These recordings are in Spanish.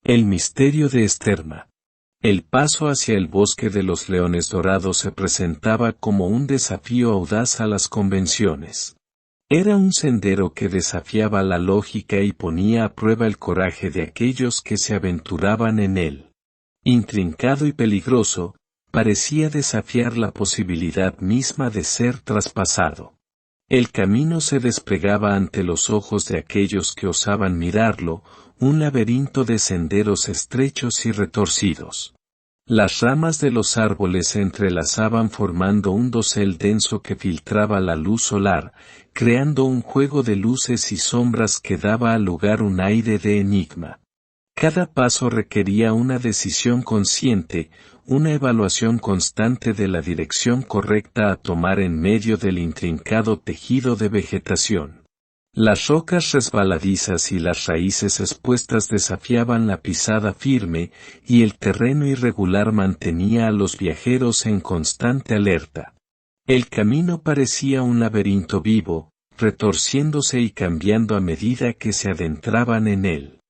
El misterio de Esterma. El paso hacia el bosque de los leones dorados se presentaba como un desafío audaz a las convenciones. Era un sendero que desafiaba la lógica y ponía a prueba el coraje de aquellos que se aventuraban en él. Intrincado y peligroso, parecía desafiar la posibilidad misma de ser traspasado. El camino se desplegaba ante los ojos de aquellos que osaban mirarlo, un laberinto de senderos estrechos y retorcidos. Las ramas de los árboles se entrelazaban formando un dosel denso que filtraba la luz solar, creando un juego de luces y sombras que daba al lugar un aire de enigma. Cada paso requería una decisión consciente, una evaluación constante de la dirección correcta a tomar en medio del intrincado tejido de vegetación. Las rocas resbaladizas y las raíces expuestas desafiaban la pisada firme, y el terreno irregular mantenía a los viajeros en constante alerta. El camino parecía un laberinto vivo, retorciéndose y cambiando a medida que se adentraban en él.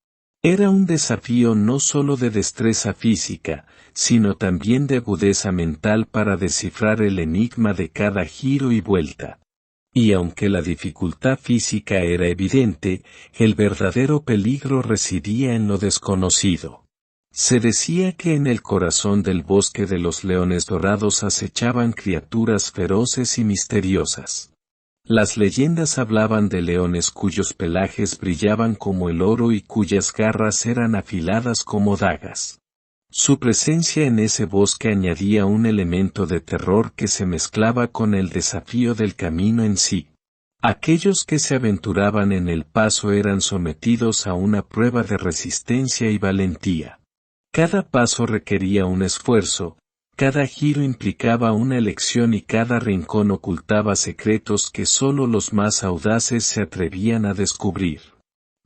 Era un desafío no solo de destreza física, sino también de agudeza mental para descifrar el enigma de cada giro y vuelta. Y aunque la dificultad física era evidente, el verdadero peligro residía en lo desconocido. Se decía que en el corazón del bosque de los leones dorados acechaban criaturas feroces y misteriosas. Las leyendas hablaban de leones cuyos pelajes brillaban como el oro y cuyas garras eran afiladas como dagas. Su presencia en ese bosque añadía un elemento de terror que se mezclaba con el desafío del camino en sí. Aquellos que se aventuraban en el paso eran sometidos a una prueba de resistencia y valentía. Cada paso requería un esfuerzo, cada giro implicaba una elección y cada rincón ocultaba secretos que solo los más audaces se atrevían a descubrir.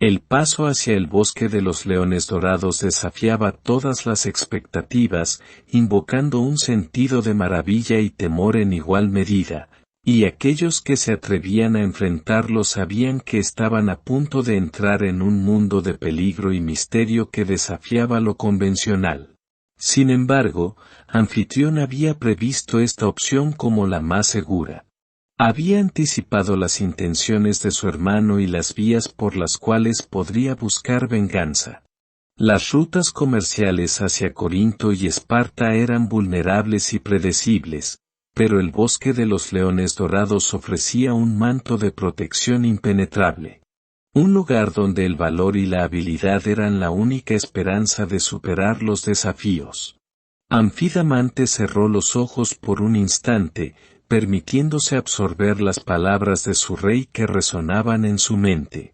El paso hacia el bosque de los leones dorados desafiaba todas las expectativas, invocando un sentido de maravilla y temor en igual medida, y aquellos que se atrevían a enfrentarlo sabían que estaban a punto de entrar en un mundo de peligro y misterio que desafiaba lo convencional. Sin embargo, Anfitrión había previsto esta opción como la más segura. Había anticipado las intenciones de su hermano y las vías por las cuales podría buscar venganza. Las rutas comerciales hacia Corinto y Esparta eran vulnerables y predecibles, pero el bosque de los leones dorados ofrecía un manto de protección impenetrable. Un lugar donde el valor y la habilidad eran la única esperanza de superar los desafíos. Anfidamante cerró los ojos por un instante, permitiéndose absorber las palabras de su rey que resonaban en su mente.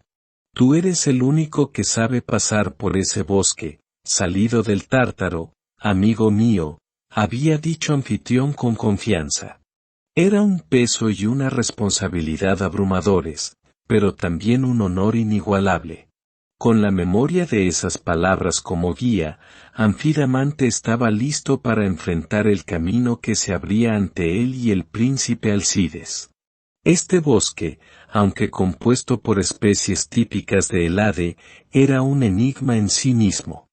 Tú eres el único que sabe pasar por ese bosque, salido del Tártaro, amigo mío, había dicho Anfitrión con confianza. Era un peso y una responsabilidad abrumadores, pero también un honor inigualable. Con la memoria de esas palabras como guía, Anfidamante estaba listo para enfrentar el camino que se abría ante él y el príncipe Alcides. Este bosque, aunque compuesto por especies típicas de Helade, era un enigma en sí mismo.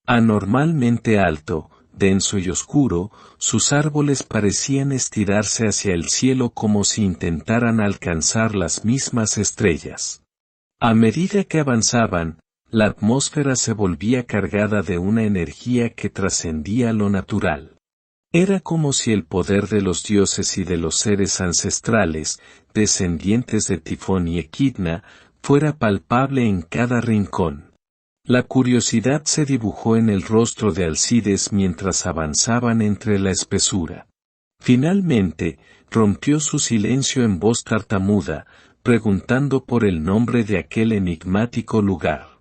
Anormalmente alto, denso y oscuro, sus árboles parecían estirarse hacia el cielo como si intentaran alcanzar las mismas estrellas. A medida que avanzaban, la atmósfera se volvía cargada de una energía que trascendía lo natural. Era como si el poder de los dioses y de los seres ancestrales, descendientes de Tifón y Equidna, fuera palpable en cada rincón. La curiosidad se dibujó en el rostro de Alcides mientras avanzaban entre la espesura. Finalmente, rompió su silencio en voz tartamuda, preguntando por el nombre de aquel enigmático lugar.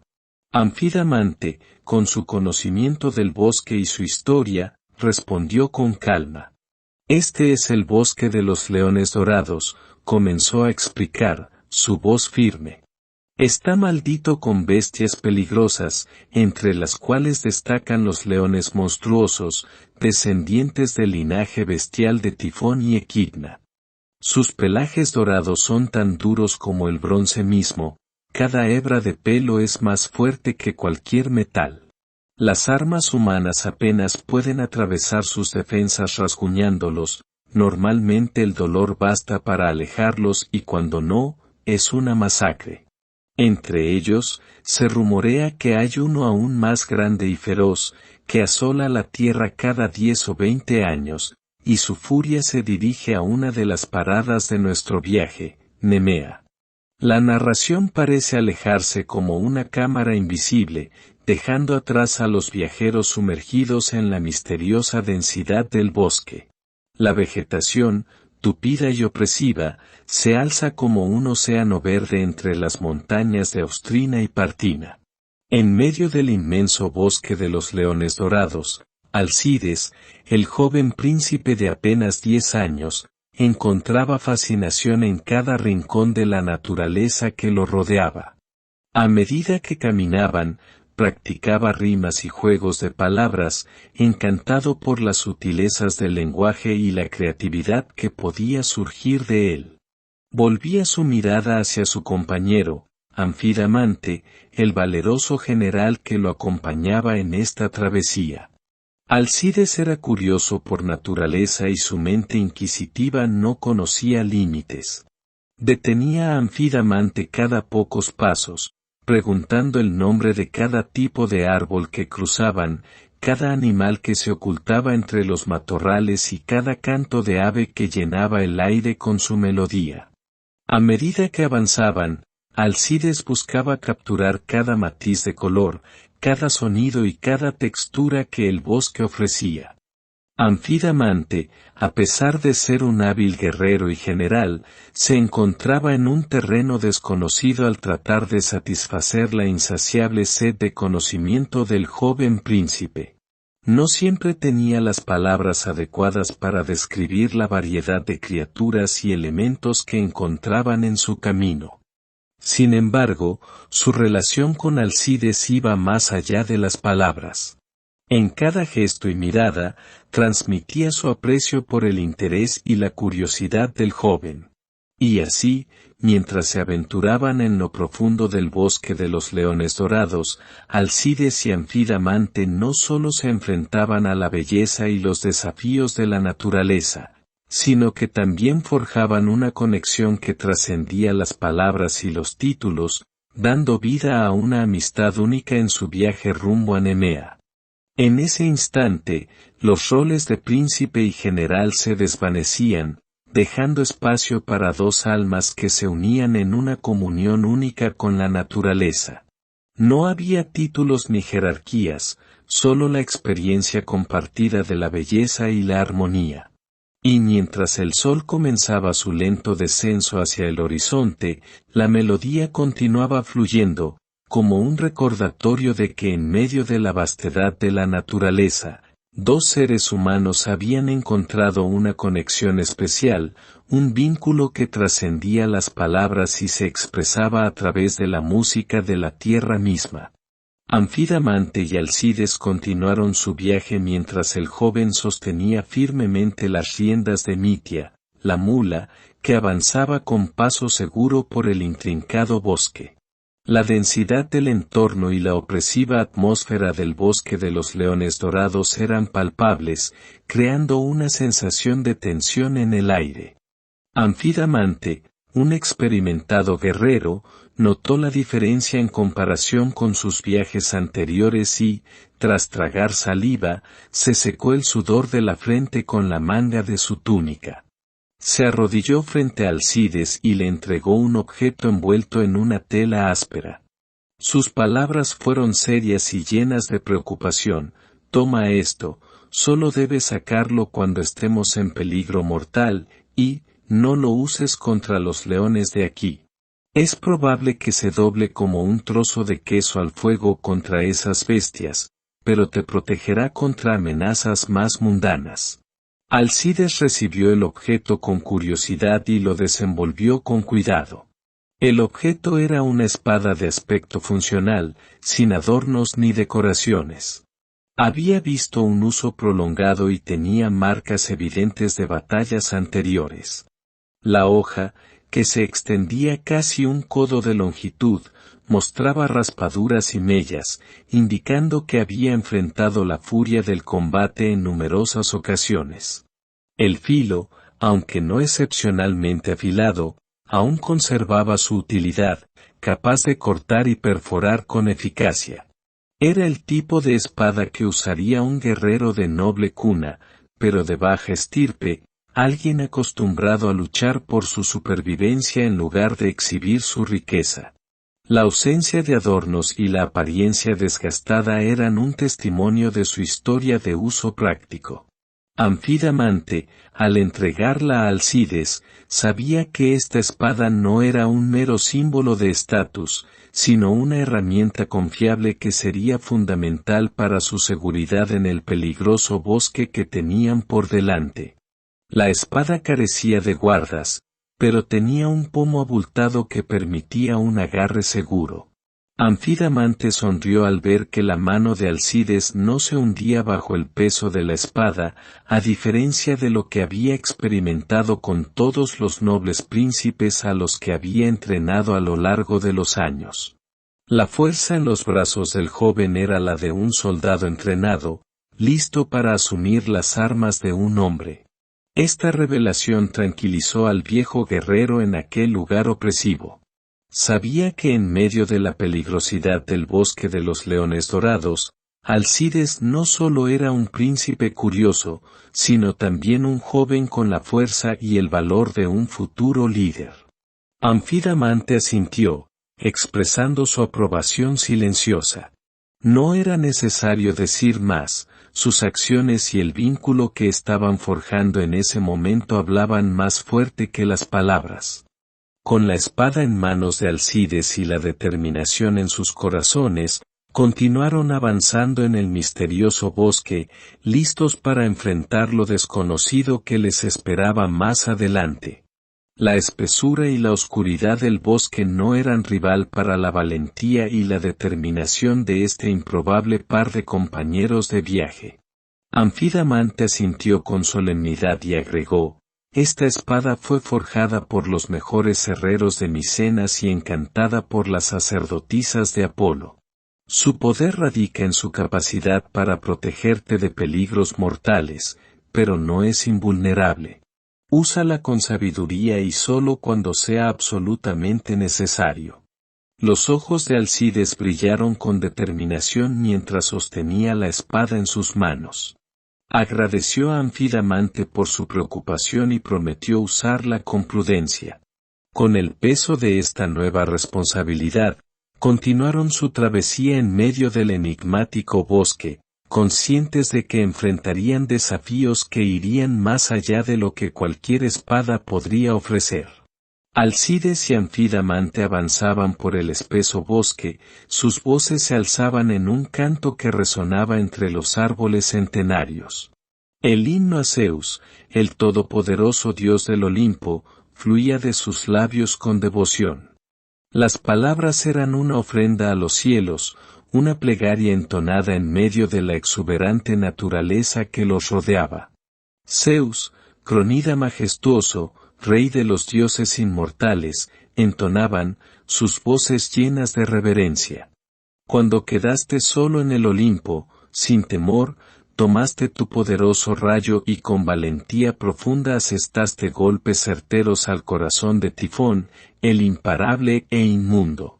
Anfidamante, con su conocimiento del bosque y su historia, respondió con calma. Este es el bosque de los leones dorados, comenzó a explicar, su voz firme. Está maldito con bestias peligrosas, entre las cuales destacan los leones monstruosos, descendientes del linaje bestial de Tifón y Equidna. Sus pelajes dorados son tan duros como el bronce mismo, cada hebra de pelo es más fuerte que cualquier metal. Las armas humanas apenas pueden atravesar sus defensas rasguñándolos, normalmente el dolor basta para alejarlos y cuando no, es una masacre. Entre ellos, se rumorea que hay uno aún más grande y feroz, que asola la tierra cada 10 o 20 años, y su furia se dirige a una de las paradas de nuestro viaje, Nemea. La narración parece alejarse como una cámara invisible, dejando atrás a los viajeros sumergidos en la misteriosa densidad del bosque. La vegetación, tupida y opresiva, se alza como un océano verde entre las montañas de Austrina y Partina. En medio del inmenso bosque de los leones dorados, Alcides, el joven príncipe de apenas 10 años, encontraba fascinación en cada rincón de la naturaleza que lo rodeaba. A medida que caminaban, practicaba rimas y juegos de palabras, encantado por las sutilezas del lenguaje y la creatividad que podía surgir de él. Volvía su mirada hacia su compañero, Anfidamante, el valeroso general que lo acompañaba en esta travesía. Alcides era curioso por naturaleza y su mente inquisitiva no conocía límites. Detenía a Anfidamante cada pocos pasos, preguntando el nombre de cada tipo de árbol que cruzaban, cada animal que se ocultaba entre los matorrales y cada canto de ave que llenaba el aire con su melodía. A medida que avanzaban, Alcides buscaba capturar cada matiz de color, cada sonido y cada textura que el bosque ofrecía. Anfidamante, a pesar de ser un hábil guerrero y general, se encontraba en un terreno desconocido al tratar de satisfacer la insaciable sed de conocimiento del joven príncipe. No siempre tenía las palabras adecuadas para describir la variedad de criaturas y elementos que encontraban en su camino. Sin embargo, su relación con Alcides iba más allá de las palabras. En cada gesto y mirada, transmitía su aprecio por el interés y la curiosidad del joven. Y así, mientras se aventuraban en lo profundo del bosque de los leones dorados, Alcides y Anfidamante no solo se enfrentaban a la belleza y los desafíos de la naturaleza, sino que también forjaban una conexión que trascendía las palabras y los títulos, dando vida a una amistad única en su viaje rumbo a Nemea. En ese instante, los roles de príncipe y general se desvanecían, dejando espacio para dos almas que se unían en una comunión única con la naturaleza. No había títulos ni jerarquías, solo la experiencia compartida de la belleza y la armonía. Y mientras el sol comenzaba su lento descenso hacia el horizonte, la melodía continuaba fluyendo, como un recordatorio de que en medio de la vastedad de la naturaleza, dos seres humanos habían encontrado una conexión especial, un vínculo que trascendía las palabras y se expresaba a través de la música de la tierra misma. Anfidamante y Alcides continuaron su viaje mientras el joven sostenía firmemente las riendas de Mitia, la mula, que avanzaba con paso seguro por el intrincado bosque. La densidad del entorno y la opresiva atmósfera del bosque de los leones dorados eran palpables, creando una sensación de tensión en el aire. Anfidamante, un experimentado guerrero, notó la diferencia en comparación con sus viajes anteriores y, tras tragar saliva, se secó el sudor de la frente con la manga de su túnica. Se arrodilló frente a Alcides y le entregó un objeto envuelto en una tela áspera. Sus palabras fueron serias y llenas de preocupación: «Toma esto, solo debes sacarlo cuando estemos en peligro mortal, y, no lo uses contra los leones de aquí. Es probable que se doble como un trozo de queso al fuego contra esas bestias, pero te protegerá contra amenazas más mundanas». Alcides recibió el objeto con curiosidad y lo desenvolvió con cuidado. El objeto era una espada de aspecto funcional, sin adornos ni decoraciones. Había visto un uso prolongado y tenía marcas evidentes de batallas anteriores. La hoja, que se extendía casi un codo de longitud, mostraba raspaduras y mellas, indicando que había enfrentado la furia del combate en numerosas ocasiones. El filo, aunque no excepcionalmente afilado, aún conservaba su utilidad, capaz de cortar y perforar con eficacia. Era el tipo de espada que usaría un guerrero de noble cuna, pero de baja estirpe, alguien acostumbrado a luchar por su supervivencia en lugar de exhibir su riqueza. La ausencia de adornos y la apariencia desgastada eran un testimonio de su historia de uso práctico. Anfidamante, al entregarla a Alcides, sabía que esta espada no era un mero símbolo de estatus, sino una herramienta confiable que sería fundamental para su seguridad en el peligroso bosque que tenían por delante. La espada carecía de guardas, pero tenía un pomo abultado que permitía un agarre seguro. Anfidamante sonrió al ver que la mano de Alcides no se hundía bajo el peso de la espada, a diferencia de lo que había experimentado con todos los nobles príncipes a los que había entrenado a lo largo de los años. La fuerza en los brazos del joven era la de un soldado entrenado, listo para asumir las armas de un hombre. Esta revelación tranquilizó al viejo guerrero en aquel lugar opresivo. Sabía que en medio de la peligrosidad del bosque de los leones dorados, Alcides no solo era un príncipe curioso, sino también un joven con la fuerza y el valor de un futuro líder. Anfidamante asintió, expresando su aprobación silenciosa. No era necesario decir más, sus acciones y el vínculo que estaban forjando en ese momento hablaban más fuerte que las palabras. Con la espada en manos de Alcides y la determinación en sus corazones, continuaron avanzando en el misterioso bosque, listos para enfrentar lo desconocido que les esperaba más adelante. La espesura y la oscuridad del bosque no eran rival para la valentía y la determinación de este improbable par de compañeros de viaje. Anfidamante asintió con solemnidad y agregó: esta espada fue forjada por los mejores herreros de Micenas y encantada por las sacerdotisas de Apolo. Su poder radica en su capacidad para protegerte de peligros mortales, pero no es invulnerable. Úsala con sabiduría y solo cuando sea absolutamente necesario. Los ojos de Alcides brillaron con determinación mientras sostenía la espada en sus manos. Agradeció a Anfidamante por su preocupación y prometió usarla con prudencia. Con el peso de esta nueva responsabilidad, continuaron su travesía en medio del enigmático bosque, conscientes de que enfrentarían desafíos que irían más allá de lo que cualquier espada podría ofrecer. Alcides y Anfidamante avanzaban por el espeso bosque, sus voces se alzaban en un canto que resonaba entre los árboles centenarios. El himno a Zeus, el todopoderoso dios del Olimpo, fluía de sus labios con devoción. Las palabras eran una ofrenda a los cielos, una plegaria entonada en medio de la exuberante naturaleza que los rodeaba. Zeus, cronida majestuoso, rey de los dioses inmortales, entonaban, sus voces llenas de reverencia. Cuando quedaste solo en el Olimpo, sin temor, tomaste tu poderoso rayo y con valentía profunda asestaste golpes certeros al corazón de Tifón, el imparable e inmundo.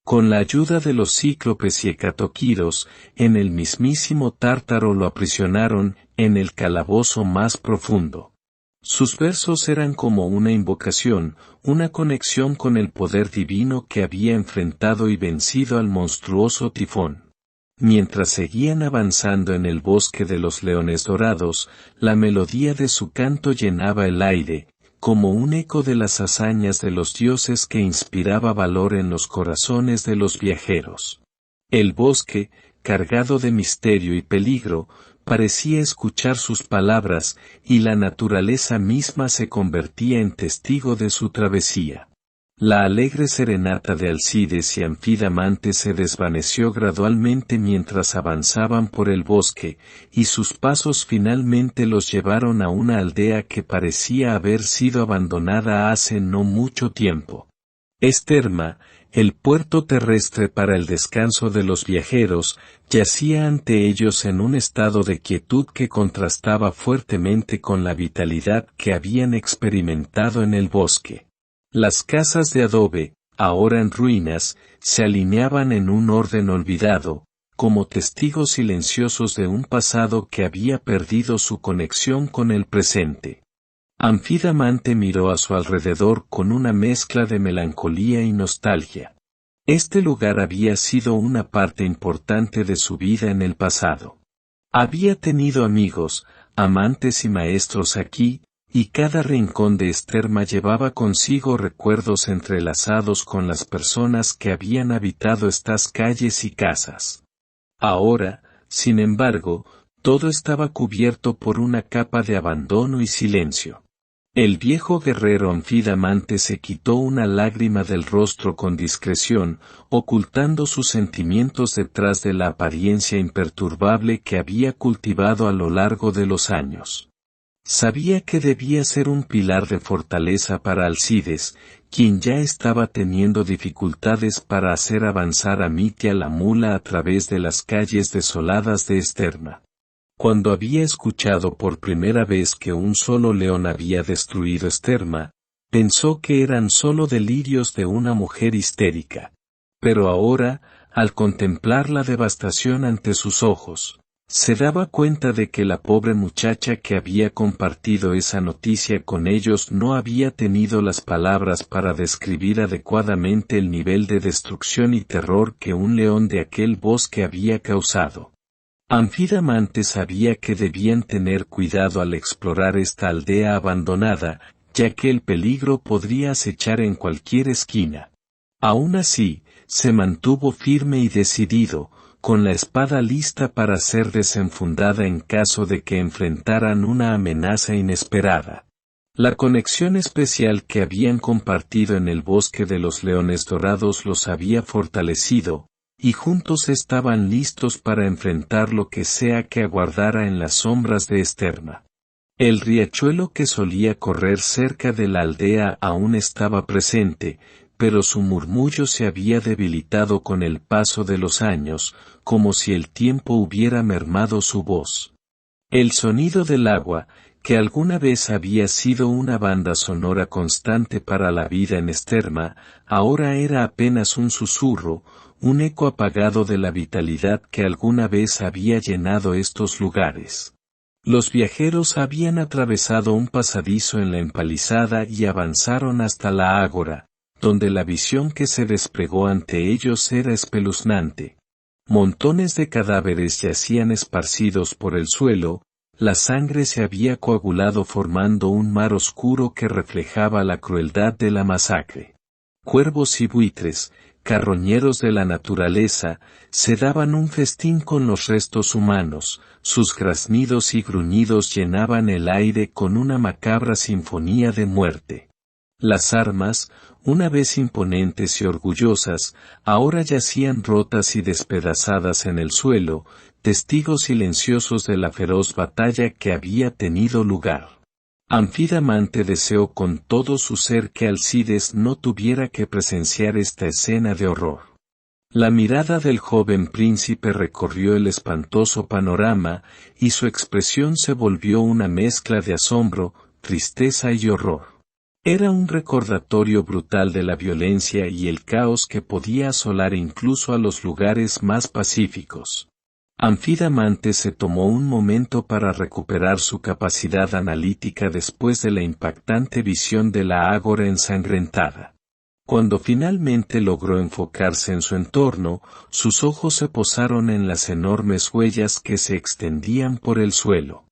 Con la ayuda de los cíclopes y hecatoquiros, en el mismísimo Tártaro lo aprisionaron, en el calabozo más profundo. Sus versos eran como una invocación, una conexión con el poder divino que había enfrentado y vencido al monstruoso Tifón. Mientras seguían avanzando en el bosque de los leones dorados, la melodía de su canto llenaba el aire, como un eco de las hazañas de los dioses que inspiraba valor en los corazones de los viajeros. El bosque, cargado de misterio y peligro, parecía escuchar sus palabras, y la naturaleza misma se convertía en testigo de su travesía. La alegre serenata de Alcides y Anfidamante se desvaneció gradualmente mientras avanzaban por el bosque, y sus pasos finalmente los llevaron a una aldea que parecía haber sido abandonada hace no mucho tiempo. Esterma, el puerto terrestre para el descanso de los viajeros, yacía ante ellos en un estado de quietud que contrastaba fuertemente con la vitalidad que habían experimentado en el bosque. Las casas de adobe, ahora en ruinas, se alineaban en un orden olvidado, como testigos silenciosos de un pasado que había perdido su conexión con el presente. Anfidamante miró a su alrededor con una mezcla de melancolía y nostalgia. Este lugar había sido una parte importante de su vida en el pasado. Había tenido amigos, amantes y maestros aquí, y cada rincón de Esterma llevaba consigo recuerdos entrelazados con las personas que habían habitado estas calles y casas. Ahora, sin embargo, todo estaba cubierto por una capa de abandono y silencio. El viejo guerrero Anfidamante se quitó una lágrima del rostro con discreción, ocultando sus sentimientos detrás de la apariencia imperturbable que había cultivado a lo largo de los años. Sabía que debía ser un pilar de fortaleza para Alcides, quien ya estaba teniendo dificultades para hacer avanzar a Mitia la mula a través de las calles desoladas de Esterma. Cuando había escuchado por primera vez que un solo león había destruido Esterma, pensó que eran solo delirios de una mujer histérica. Pero ahora, al contemplar la devastación ante sus ojos, se daba cuenta de que la pobre muchacha que había compartido esa noticia con ellos no había tenido las palabras para describir adecuadamente el nivel de destrucción y terror que un león de aquel bosque había causado. Anfidamante sabía que debían tener cuidado al explorar esta aldea abandonada, ya que el peligro podría acechar en cualquier esquina. Aún así, se mantuvo firme y decidido, con la espada lista para ser desenfundada en caso de que enfrentaran una amenaza inesperada. La conexión especial que habían compartido en el bosque de los leones dorados los había fortalecido, y juntos estaban listos para enfrentar lo que sea que aguardara en las sombras de Esterma. El riachuelo que solía correr cerca de la aldea aún estaba presente, pero su murmullo se había debilitado con el paso de los años, como si el tiempo hubiera mermado su voz. El sonido del agua, que alguna vez había sido una banda sonora constante para la vida en Esterma, ahora era apenas un susurro, un eco apagado de la vitalidad que alguna vez había llenado estos lugares. Los viajeros habían atravesado un pasadizo en la empalizada y avanzaron hasta la ágora, donde la visión que se desplegó ante ellos era espeluznante. Montones de cadáveres yacían esparcidos por el suelo, la sangre se había coagulado formando un mar oscuro que reflejaba la crueldad de la masacre. Cuervos y buitres, carroñeros de la naturaleza, se daban un festín con los restos humanos, sus graznidos y gruñidos llenaban el aire con una macabra sinfonía de muerte. Las armas, una vez imponentes y orgullosas, ahora yacían rotas y despedazadas en el suelo, testigos silenciosos de la feroz batalla que había tenido lugar. Anfidamante deseó con todo su ser que Alcides no tuviera que presenciar esta escena de horror. La mirada del joven príncipe recorrió el espantoso panorama, y su expresión se volvió una mezcla de asombro, tristeza y horror. Era un recordatorio brutal de la violencia y el caos que podía asolar incluso a los lugares más pacíficos. Anfidamante se tomó un momento para recuperar su capacidad analítica después de la impactante visión de la ágora ensangrentada. Cuando finalmente logró enfocarse en su entorno, sus ojos se posaron en las enormes huellas que se extendían por el suelo.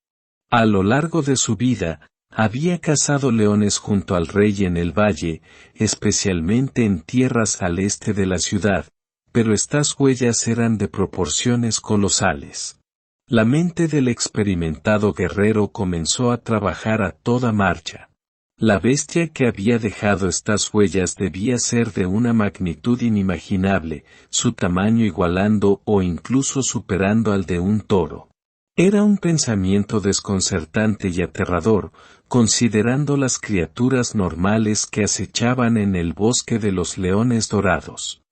A lo largo de su vida, había cazado leones junto al rey en el valle, especialmente en tierras al este de la ciudad, pero estas huellas eran de proporciones colosales. La mente del experimentado guerrero comenzó a trabajar a toda marcha. La bestia que había dejado estas huellas debía ser de una magnitud inimaginable, su tamaño igualando o incluso superando al de un toro. Era un pensamiento desconcertante y aterrador, considerando las criaturas normales que acechaban en el bosque de los leones dorados.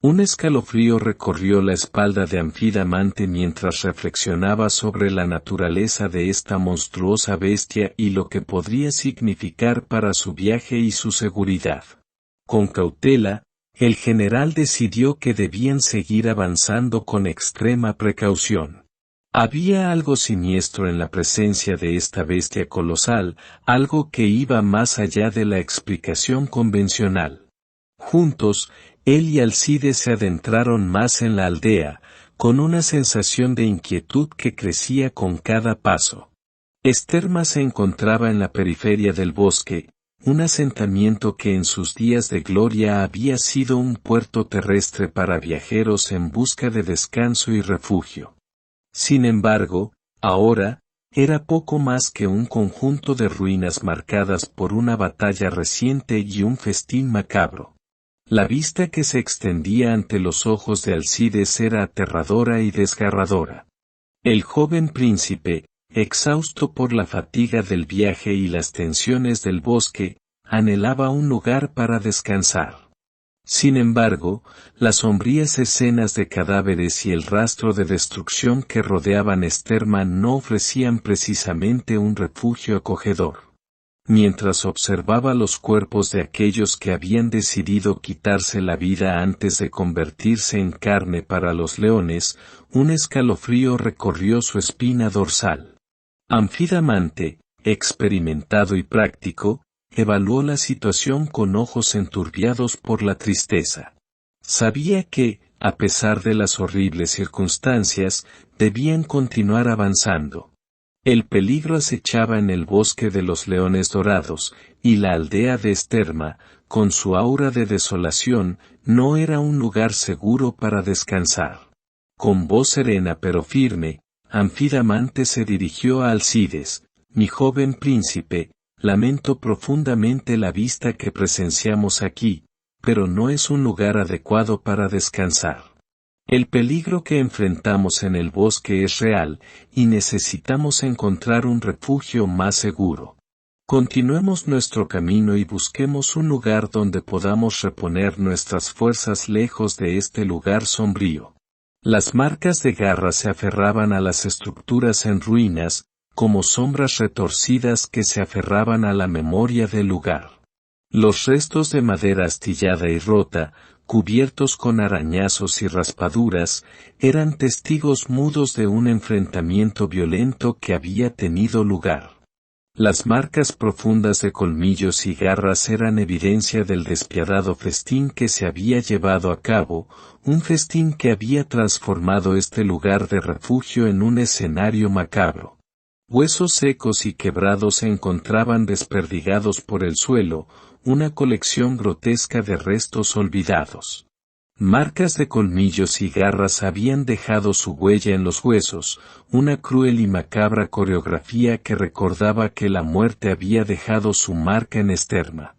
Un escalofrío recorrió la espalda de Anfidamante mientras reflexionaba sobre la naturaleza de esta monstruosa bestia y lo que podría significar para su viaje y su seguridad. Con cautela, el general decidió que debían seguir avanzando con extrema precaución. Había algo siniestro en la presencia de esta bestia colosal, algo que iba más allá de la explicación convencional. Juntos, él y Alcides se adentraron más en la aldea, con una sensación de inquietud que crecía con cada paso. Esterma se encontraba en la periferia del bosque, un asentamiento que en sus días de gloria había sido un puerto terrestre para viajeros en busca de descanso y refugio. Sin embargo, ahora, era poco más que un conjunto de ruinas marcadas por una batalla reciente y un festín macabro. La vista que se extendía ante los ojos de Alcides era aterradora y desgarradora. El joven príncipe, exhausto por la fatiga del viaje y las tensiones del bosque, anhelaba un lugar para descansar. Sin embargo, las sombrías escenas de cadáveres y el rastro de destrucción que rodeaban Esterma no ofrecían precisamente un refugio acogedor. Mientras observaba los cuerpos de aquellos que habían decidido quitarse la vida antes de convertirse en carne para los leones, un escalofrío recorrió su espina dorsal. Anfidamante, experimentado y práctico, evaluó la situación con ojos enturbiados por la tristeza. Sabía que, a pesar de las horribles circunstancias, debían continuar avanzando. El peligro acechaba en el bosque de los leones dorados, y la aldea de Esterma, con su aura de desolación, no era un lugar seguro para descansar. Con voz serena pero firme, Anfidamante se dirigió a Alcides: mi joven príncipe, lamento profundamente la vista que presenciamos aquí, pero no es un lugar adecuado para descansar. El peligro que enfrentamos en el bosque es real, y necesitamos encontrar un refugio más seguro. Continuemos nuestro camino y busquemos un lugar donde podamos reponer nuestras fuerzas lejos de este lugar sombrío. Las marcas de garras se aferraban a las estructuras en ruinas, como sombras retorcidas que se aferraban a la memoria del lugar. Los restos de madera astillada y rota, cubiertos con arañazos y raspaduras, eran testigos mudos de un enfrentamiento violento que había tenido lugar. Las marcas profundas de colmillos y garras eran evidencia del despiadado festín que se había llevado a cabo, un festín que había transformado este lugar de refugio en un escenario macabro. Huesos secos y quebrados se encontraban desperdigados por el suelo, una colección grotesca de restos olvidados. Marcas de colmillos y garras habían dejado su huella en los huesos, una cruel y macabra coreografía que recordaba que la muerte había dejado su marca en Esterma.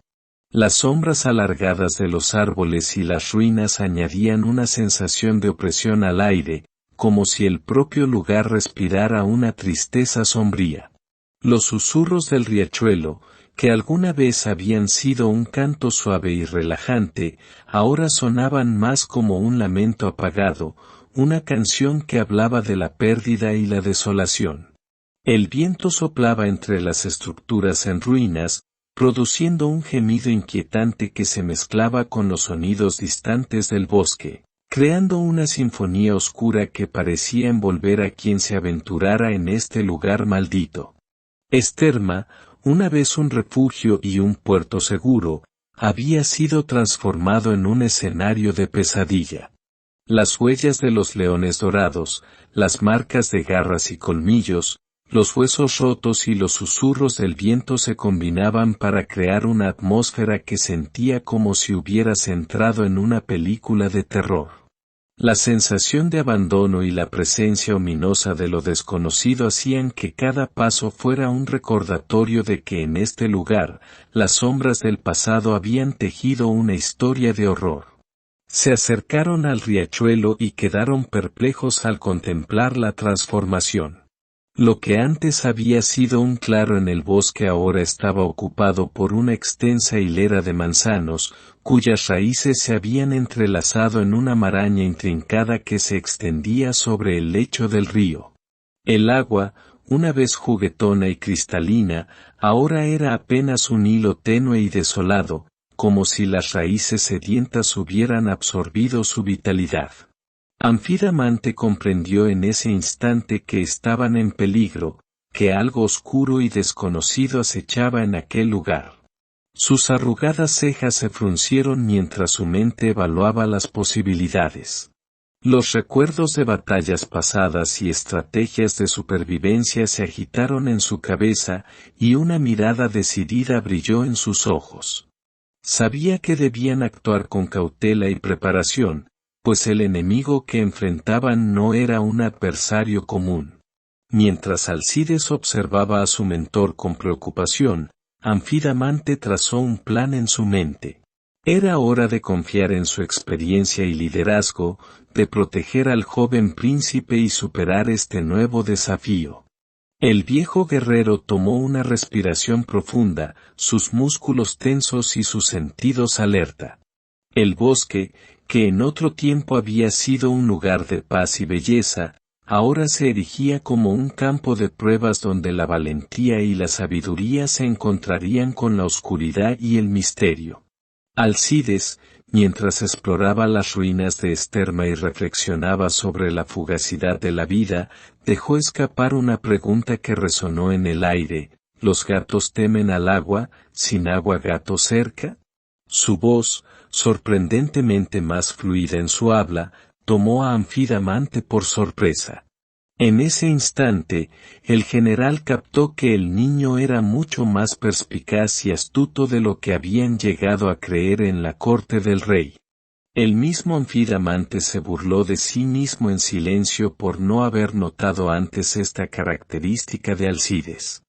Las sombras alargadas de los árboles y las ruinas añadían una sensación de opresión al aire, como si el propio lugar respirara una tristeza sombría. Los susurros del riachuelo, que alguna vez habían sido un canto suave y relajante, ahora sonaban más como un lamento apagado, una canción que hablaba de la pérdida y la desolación. El viento soplaba entre las estructuras en ruinas, produciendo un gemido inquietante que se mezclaba con los sonidos distantes del bosque, creando una sinfonía oscura que parecía envolver a quien se aventurara en este lugar maldito. Esterma, una vez un refugio y un puerto seguro, había sido transformado en un escenario de pesadilla. Las huellas de los leones dorados, las marcas de garras y colmillos, los huesos rotos y los susurros del viento se combinaban para crear una atmósfera que sentía como si hubieras entrado en una película de terror. La sensación de abandono y la presencia ominosa de lo desconocido hacían que cada paso fuera un recordatorio de que en este lugar, las sombras del pasado habían tejido una historia de horror. Se acercaron al riachuelo y quedaron perplejos al contemplar la transformación. Lo que antes había sido un claro en el bosque ahora estaba ocupado por una extensa hilera de manzanos, cuyas raíces se habían entrelazado en una maraña intrincada que se extendía sobre el lecho del río. El agua, una vez juguetona y cristalina, ahora era apenas un hilo tenue y desolado, como si las raíces sedientas hubieran absorbido su vitalidad. Anfidamante comprendió en ese instante que estaban en peligro, que algo oscuro y desconocido acechaba en aquel lugar. Sus arrugadas cejas se fruncieron mientras su mente evaluaba las posibilidades. Los recuerdos de batallas pasadas y estrategias de supervivencia se agitaron en su cabeza, y una mirada decidida brilló en sus ojos. Sabía que debían actuar con cautela y preparación, pues el enemigo que enfrentaban no era un adversario común. Mientras Alcides observaba a su mentor con preocupación, Anfidamante trazó un plan en su mente. Era hora de confiar en su experiencia y liderazgo, de proteger al joven príncipe y superar este nuevo desafío. El viejo guerrero tomó una respiración profunda, sus músculos tensos y sus sentidos alerta. El bosque, que en otro tiempo había sido un lugar de paz y belleza, ahora se erigía como un campo de pruebas donde la valentía y la sabiduría se encontrarían con la oscuridad y el misterio. Alcides, mientras exploraba las ruinas de Esterma y reflexionaba sobre la fugacidad de la vida, dejó escapar una pregunta que resonó en el aire: ¿los gatos temen al agua, sin agua gato cerca? Su voz, sorprendentemente más fluida en su habla, tomó a Anfidamante por sorpresa. En ese instante, el general captó que el niño era mucho más perspicaz y astuto de lo que habían llegado a creer en la corte del rey. El mismo Anfidamante se burló de sí mismo en silencio por no haber notado antes esta característica de Alcides.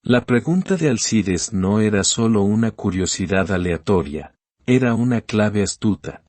La pregunta de Alcides no era solo una curiosidad aleatoria, era una clave astuta.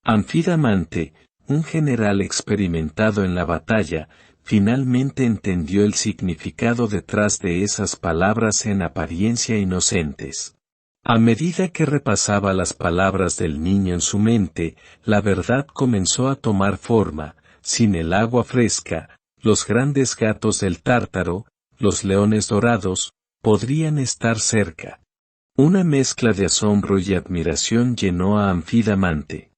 Anfidamante, un general experimentado en la batalla, finalmente entendió el significado detrás de esas palabras en apariencia inocentes. A medida que repasaba las palabras del niño en su mente, la verdad comenzó a tomar forma: sin el agua fresca, los grandes gatos del Tártaro, los leones dorados, podrían estar cerca. Una mezcla de asombro y admiración llenó a Anfidamante.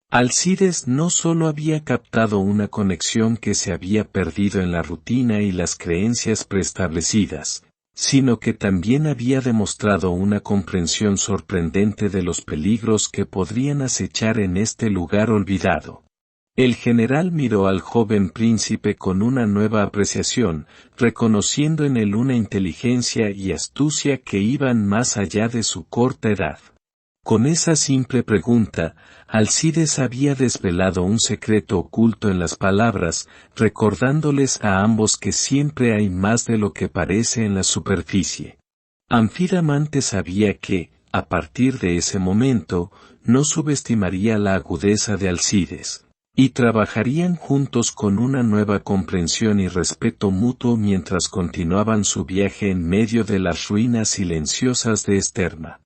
Alcides no solo había captado una conexión que se había perdido en la rutina y las creencias preestablecidas, sino que también había demostrado una comprensión sorprendente de los peligros que podrían acechar en este lugar olvidado. El general miró al joven príncipe con una nueva apreciación, reconociendo en él una inteligencia y astucia que iban más allá de su corta edad. Con esa simple pregunta, Alcides había desvelado un secreto oculto en las palabras, recordándoles a ambos que siempre hay más de lo que parece en la superficie. Anfidamante sabía que, a partir de ese momento, no subestimaría la agudeza de Alcides, y trabajarían juntos con una nueva comprensión y respeto mutuo mientras continuaban su viaje en medio de las ruinas silenciosas de Esterma.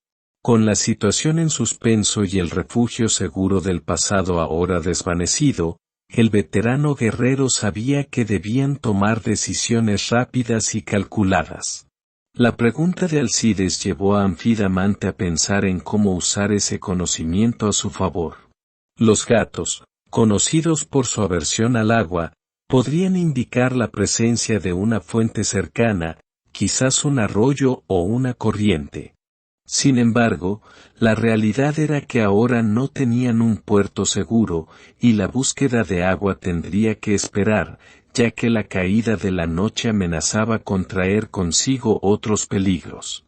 Con la situación en suspenso y el refugio seguro del pasado ahora desvanecido, el veterano guerrero sabía que debían tomar decisiones rápidas y calculadas. La pregunta de Alcides llevó a Anfidamante a pensar en cómo usar ese conocimiento a su favor. Los gatos, conocidos por su aversión al agua, podrían indicar la presencia de una fuente cercana, quizás un arroyo o una corriente. Sin embargo, la realidad era que ahora no tenían un puerto seguro, y la búsqueda de agua tendría que esperar, ya que la caída de la noche amenazaba con traer consigo otros peligros.